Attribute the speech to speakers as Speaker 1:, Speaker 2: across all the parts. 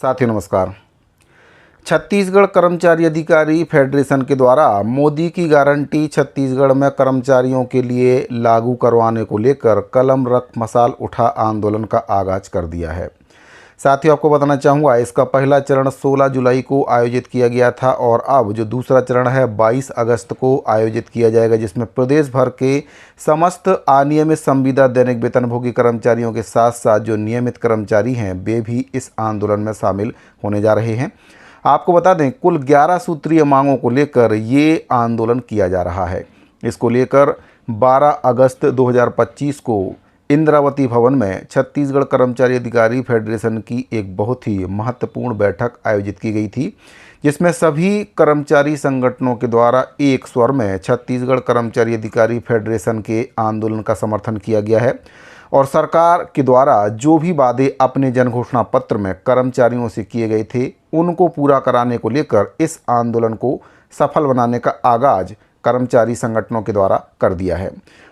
Speaker 1: साथियों नमस्कार। छत्तीसगढ़ कर्मचारी अधिकारी फेडरेशन के द्वारा मोदी की गारंटी छत्तीसगढ़ में कर्मचारियों के लिए लागू करवाने को लेकर कलम रख मसाल उठा आंदोलन का आगाज कर दिया है। साथियों आपको बताना चाहूँगा, इसका पहला चरण 16 जुलाई को आयोजित किया गया था और अब जो दूसरा चरण है 22 अगस्त को आयोजित किया जाएगा, जिसमें प्रदेश भर के समस्त अनियमित संविदा दैनिक वेतनभोगी कर्मचारियों के साथ साथ जो नियमित कर्मचारी हैं वे भी इस आंदोलन में शामिल होने जा रहे हैं। आपको बता दें, कुल 11 सूत्रीय मांगों को लेकर ये आंदोलन किया जा रहा है। इसको लेकर 12 अगस्त 2025 को इंद्रावती भवन में छत्तीसगढ़ कर्मचारी अधिकारी फेडरेशन की एक बहुत ही महत्वपूर्ण बैठक आयोजित की गई थी, जिसमें सभी कर्मचारी संगठनों के द्वारा एक स्वर में छत्तीसगढ़ कर्मचारी अधिकारी फेडरेशन के आंदोलन का समर्थन किया गया है और सरकार के द्वारा जो भी वादे अपने जनघोषणा पत्र में कर्मचारियों से किए गए थे उनको पूरा कराने को लेकर इस आंदोलन को सफल बनाने का आगाज कर्मचारी संगठनों के द्वारा कर दिया है।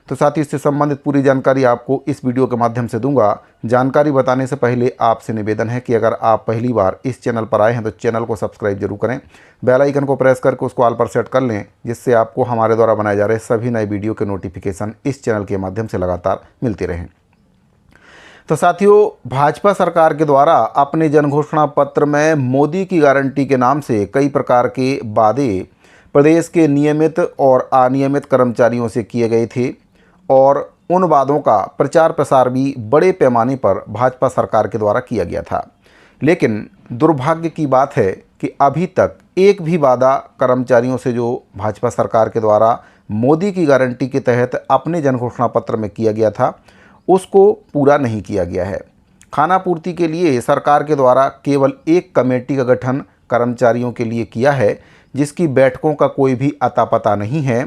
Speaker 1: तो साथ ही इससे संबंधित पूरी जानकारी आपको इस वीडियो के माध्यम से दूंगा। जानकारी बताने से पहले आपसे निवेदन है कि अगर आप पहली बार इस चैनल पर आए हैं तो चैनल को सब्सक्राइब जरूर करें, बेल आइकन को प्रेस करके उसको ऑल पर सेट कर लें, जिससे आपको हमारे द्वारा बनाए जा रहे सभी नए वीडियो के नोटिफिकेशन इस चैनल के माध्यम से लगातार मिलते रहें। तो साथियों, भाजपा सरकार के द्वारा अपने जनघोषणा पत्र में मोदी की गारंटी के नाम से कई प्रकार के वादे प्रदेश के नियमित और अनियमित कर्मचारियों से किए गए थे और उन वादों का प्रचार प्रसार भी बड़े पैमाने पर भाजपा सरकार के द्वारा किया गया था। लेकिन दुर्भाग्य की बात है कि अभी तक एक भी वादा कर्मचारियों से जो भाजपा सरकार के द्वारा मोदी की गारंटी के तहत अपने जनघोषणा पत्र में किया गया था उसको पूरा नहीं किया गया है। खाना पूर्ति के लिए सरकार के द्वारा केवल एक कमेटी का गठन कर्मचारियों के लिए किया है, जिसकी बैठकों का कोई भी अता पता नहीं है।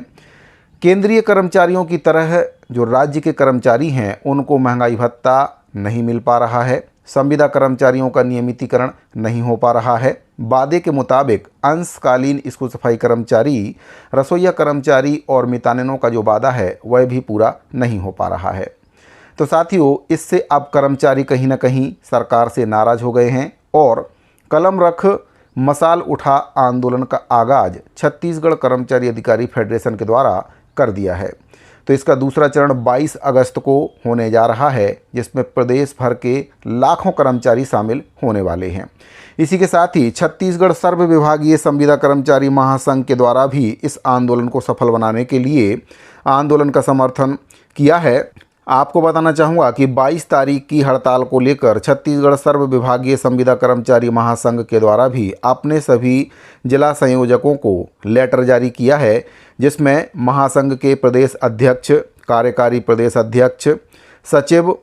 Speaker 1: केंद्रीय कर्मचारियों की तरह जो राज्य के कर्मचारी हैं उनको महंगाई भत्ता नहीं मिल पा रहा है। संविदा कर्मचारियों का नियमितीकरण नहीं हो पा रहा है। वादे के मुताबिक अंशकालीन स्कूल सफाई कर्मचारी, रसोइया कर्मचारी और मितानिनों का जो वादा है वह भी पूरा नहीं हो पा रहा है। तो साथियों, इससे अब कर्मचारी कहीं ना कहीं सरकार से नाराज़ हो गए हैं और कलम रख मसाल उठा आंदोलन का आगाज छत्तीसगढ़ कर्मचारी अधिकारी फेडरेशन के द्वारा कर दिया है। तो इसका दूसरा चरण 22 अगस्त को होने जा रहा है, जिसमें प्रदेश भर के लाखों कर्मचारी शामिल होने वाले हैं। इसी के साथ ही छत्तीसगढ़ सर्व विभागीय संविदा कर्मचारी महासंघ के द्वारा भी इस आंदोलन को सफल बनाने के लिए आंदोलन का समर्थन किया है। आपको बताना चाहूँगा कि 22 तारीख की हड़ताल को लेकर छत्तीसगढ़ सर्व विभागीय संविदा कर्मचारी महासंघ के द्वारा भी अपने सभी जिला संयोजकों को लेटर जारी किया है, जिसमें महासंघ के प्रदेश अध्यक्ष, कार्यकारी प्रदेश अध्यक्ष, सचिव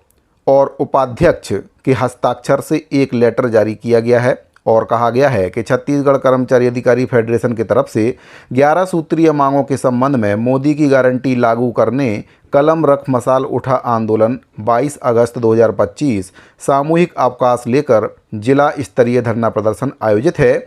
Speaker 1: और उपाध्यक्ष के हस्ताक्षर से एक लेटर जारी किया गया है और कहा गया है कि छत्तीसगढ़ कर्मचारी अधिकारी फेडरेशन की तरफ से 11 सूत्रीय मांगों के संबंध में मोदी की गारंटी लागू करने कलम रख मसाल उठा आंदोलन 22 अगस्त 2025 सामूहिक अवकाश लेकर जिला स्तरीय धरना प्रदर्शन आयोजित है।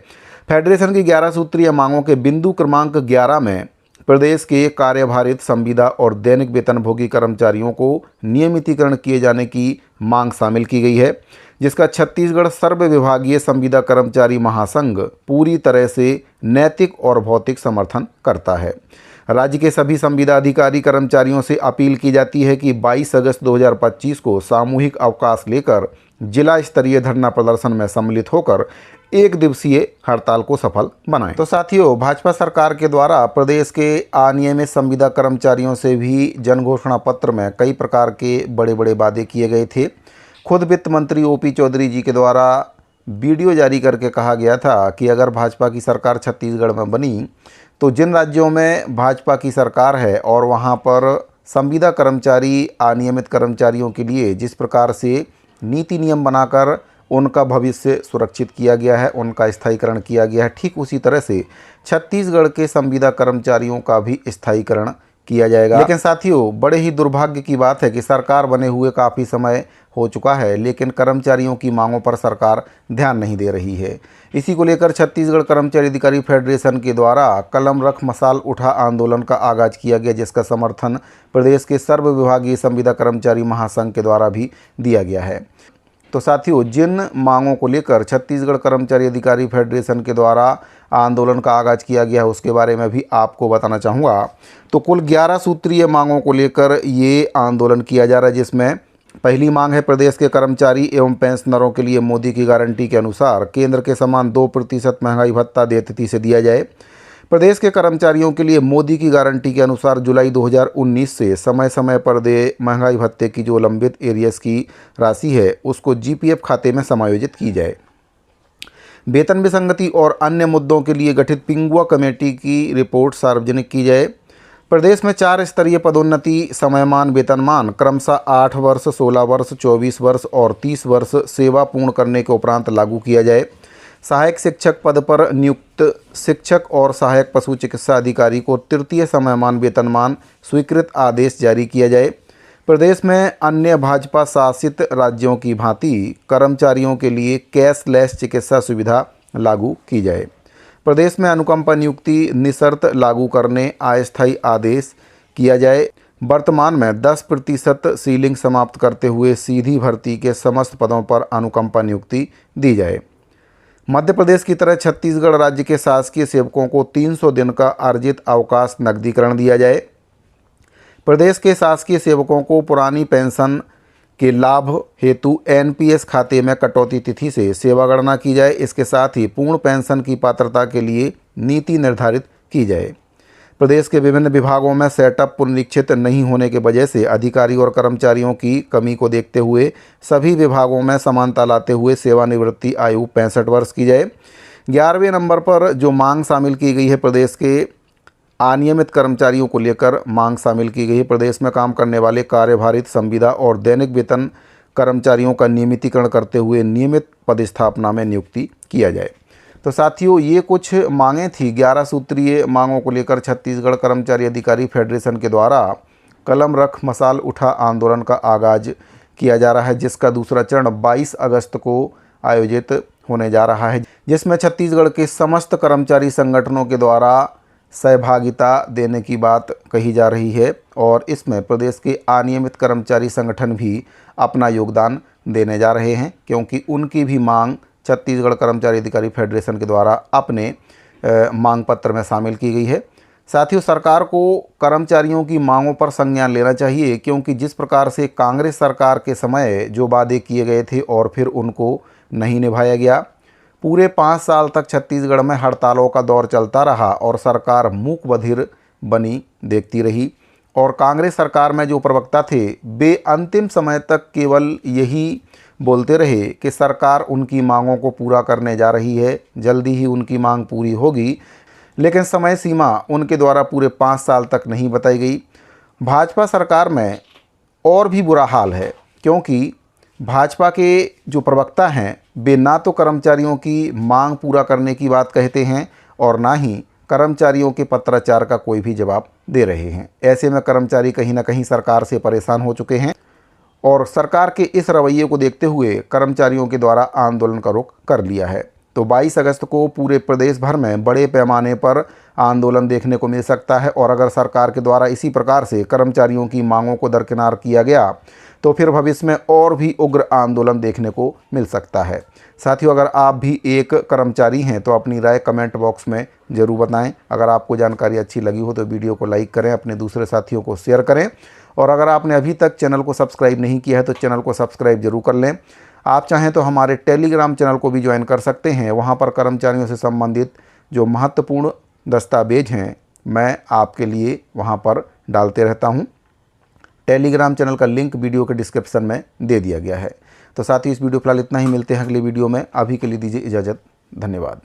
Speaker 1: फेडरेशन की 11 सूत्रीय मांगों के बिंदु क्रमांक 11 में प्रदेश के कार्यभारित संविदा और दैनिक वेतनभोगी कर्मचारियों को नियमितीकरण किए जाने की मांग शामिल की गई है, जिसका छत्तीसगढ़ सर्व विभागीय संविदा कर्मचारी महासंघ पूरी तरह से नैतिक और भौतिक समर्थन करता है। राज्य के सभी संविदा अधिकारी कर्मचारियों से अपील की जाती है कि 22 अगस्त 2025 को सामूहिक अवकाश लेकर जिला स्तरीय धरना प्रदर्शन में सम्मिलित होकर एक दिवसीय हड़ताल को सफल बनाएं। तो साथियों, भाजपा सरकार के द्वारा प्रदेश के अनियमित संविदा कर्मचारियों से भी जनघोषणा पत्र में कई प्रकार के बड़े बड़े वादे किए गए थे। खुद वित्त मंत्री ओपी चौधरी जी के द्वारा वीडियो जारी करके कहा गया था कि अगर भाजपा की सरकार छत्तीसगढ़ में बनी तो जिन राज्यों में भाजपा की सरकार है और वहां पर संविदा कर्मचारी अनियमित कर्मचारियों के लिए जिस प्रकार से नीति नियम बनाकर उनका भविष्य सुरक्षित किया गया है, उनका स्थायीकरण किया गया है, ठीक उसी तरह से छत्तीसगढ़ के संविदा कर्मचारियों का भी स्थायीकरण किया जाएगा। लेकिन साथियों, बड़े ही दुर्भाग्य की बात है कि सरकार बने हुए काफ़ी समय हो चुका है, लेकिन कर्मचारियों की मांगों पर सरकार ध्यान नहीं दे रही है। इसी को लेकर छत्तीसगढ़ कर्मचारी अधिकारी फेडरेशन के द्वारा कलम रख मसाल उठा आंदोलन का आगाज किया गया, जिसका समर्थन प्रदेश के सर्व विभागीय संविदा कर्मचारी महासंघ के द्वारा भी दिया गया है। तो साथियों, जिन मांगों को लेकर छत्तीसगढ़ कर्मचारी अधिकारी फेडरेशन के द्वारा आंदोलन का आगाज किया गया है उसके बारे में भी आपको बताना चाहूँगा। तो कुल 11 सूत्रीय मांगों को लेकर ये आंदोलन किया जा रहा है, जिसमें पहली मांग है प्रदेश के कर्मचारी एवं पेंशनरों के लिए मोदी की गारंटी के अनुसार केंद्र के समान 2% महंगाई भत्ता देयतिथि से दिया जाए। प्रदेश के कर्मचारियों के लिए मोदी की गारंटी के अनुसार जुलाई 2019 से समय समय पर दे महंगाई भत्ते की जो लंबित एरियर्स की राशि है उसको जीपीएफ खाते में समायोजित की जाए। वेतन विसंगति और अन्य मुद्दों के लिए गठित पिंगुआ कमेटी की रिपोर्ट सार्वजनिक की जाए। प्रदेश में 4 स्तरीय पदोन्नति समयमान वेतनमान क्रमशः 8 वर्ष, 16 वर्ष, 24 वर्ष और 30 वर्ष सेवा पूर्ण करने के उपरांत लागू किया जाए। सहायक शिक्षक पद पर नियुक्त शिक्षक और सहायक पशु चिकित्सा अधिकारी को तृतीय समयमान वेतनमान स्वीकृत आदेश जारी किया जाए। प्रदेश में अन्य भाजपा शासित राज्यों की भांति कर्मचारियों के लिए कैशलेस चिकित्सा सुविधा लागू की जाए। प्रदेश में अनुकंपा नियुक्ति निशर्त लागू करने अस्थायी आदेश किया जाए। वर्तमान में 10% सीलिंग समाप्त करते हुए सीधी भर्ती के समस्त पदों पर अनुकंपा नियुक्ति दी जाए। मध्य प्रदेश की तरह छत्तीसगढ़ राज्य के शासकीय सेवकों को 300 दिन का अर्जित अवकाश नकदीकरण दिया जाए। प्रदेश के शासकीय सेवकों को पुरानी पेंशन के लाभ हेतु एनपीएस खाते में कटौती तिथि से सेवा गणना की जाए। इसके साथ ही पूर्ण पेंशन की पात्रता के लिए नीति निर्धारित की जाए। प्रदेश के विभिन्न विभागों में सेटअप पुनरीक्षित नहीं होने के वजह से अधिकारी और कर्मचारियों की कमी को देखते हुए सभी विभागों में समानता लाते हुए सेवानिवृत्ति आयु 65 वर्ष की जाए। 11वें नंबर पर जो मांग शामिल की गई है, प्रदेश के अनियमित कर्मचारियों को लेकर मांग शामिल की गई है। प्रदेश में काम करने वाले कार्यभारित, संविदा और दैनिक वेतन कर्मचारियों का नियमितीकरण करते हुए नियमित पदस्थापना में नियुक्ति किया जाए। तो साथियों, ये कुछ मांगें थी 11 सूत्रीय मांगों को लेकर छत्तीसगढ़ कर्मचारी अधिकारी फेडरेशन के द्वारा कलम रख मसाल उठा आंदोलन का आगाज किया जा रहा है, जिसका दूसरा चरण 22 अगस्त को आयोजित होने जा रहा है, जिसमें छत्तीसगढ़ के समस्त कर्मचारी संगठनों के द्वारा सहभागिता देने की बात कही जा रही है और इसमें प्रदेश के अनियमित कर्मचारी संगठन भी अपना योगदान देने जा रहे हैं, क्योंकि उनकी भी मांग छत्तीसगढ़ कर्मचारी अधिकारी फेडरेशन के द्वारा अपने मांग पत्र में शामिल की गई है। साथियों, सरकार को कर्मचारियों की मांगों पर संज्ञान लेना चाहिए, क्योंकि जिस प्रकार से कांग्रेस सरकार के समय जो वादे किए गए थे और फिर उनको नहीं निभाया गया, पूरे 5 साल तक छत्तीसगढ़ में हड़तालों का दौर चलता रहा और सरकार मूक बधिर बनी देखती रही। और कांग्रेस सरकार में जो प्रवक्ता थे वे अंतिम समय तक केवल यही बोलते रहे कि सरकार उनकी मांगों को पूरा करने जा रही है, जल्दी ही उनकी मांग पूरी होगी, लेकिन समय सीमा उनके द्वारा पूरे 5 साल तक नहीं बताई गई। भाजपा सरकार में और भी बुरा हाल है, क्योंकि भाजपा के जो प्रवक्ता हैं वे ना तो कर्मचारियों की मांग पूरा करने की बात कहते हैं और ना ही कर्मचारियों के पत्राचार का कोई भी जवाब दे रहे हैं। ऐसे में कर्मचारी कहीं ना कहीं सरकार से परेशान हो चुके हैं और सरकार के इस रवैये को देखते हुए कर्मचारियों के द्वारा आंदोलन का रुख कर लिया है। तो 22 अगस्त को पूरे प्रदेश भर में बड़े पैमाने पर आंदोलन देखने को मिल सकता है और अगर सरकार के द्वारा इसी प्रकार से कर्मचारियों की मांगों को दरकिनार किया गया तो फिर भविष्य में और भी उग्र आंदोलन देखने को मिल सकता है। साथियों, अगर आप भी एक कर्मचारी हैं तो अपनी राय कमेंट बॉक्स में ज़रूर बताएं। अगर आपको जानकारी अच्छी लगी हो तो वीडियो को लाइक करें, अपने दूसरे साथियों को शेयर करें और अगर आपने अभी तक चैनल को सब्सक्राइब नहीं किया है तो चैनल को सब्सक्राइब जरूर कर लें। आप चाहें तो हमारे टेलीग्राम चैनल को भी ज्वाइन कर सकते हैं। वहां पर कर्मचारियों से संबंधित जो महत्वपूर्ण दस्तावेज हैं मैं आपके लिए वहां पर डालते रहता हूं। टेलीग्राम चैनल का लिंक वीडियो के डिस्क्रिप्शन में दे दिया गया है। तो साथ ही इस वीडियो फिलहाल इतना ही, मिलते हैं अगली वीडियो में। अभी के लिए दीजिए इजाज़त। धन्यवाद।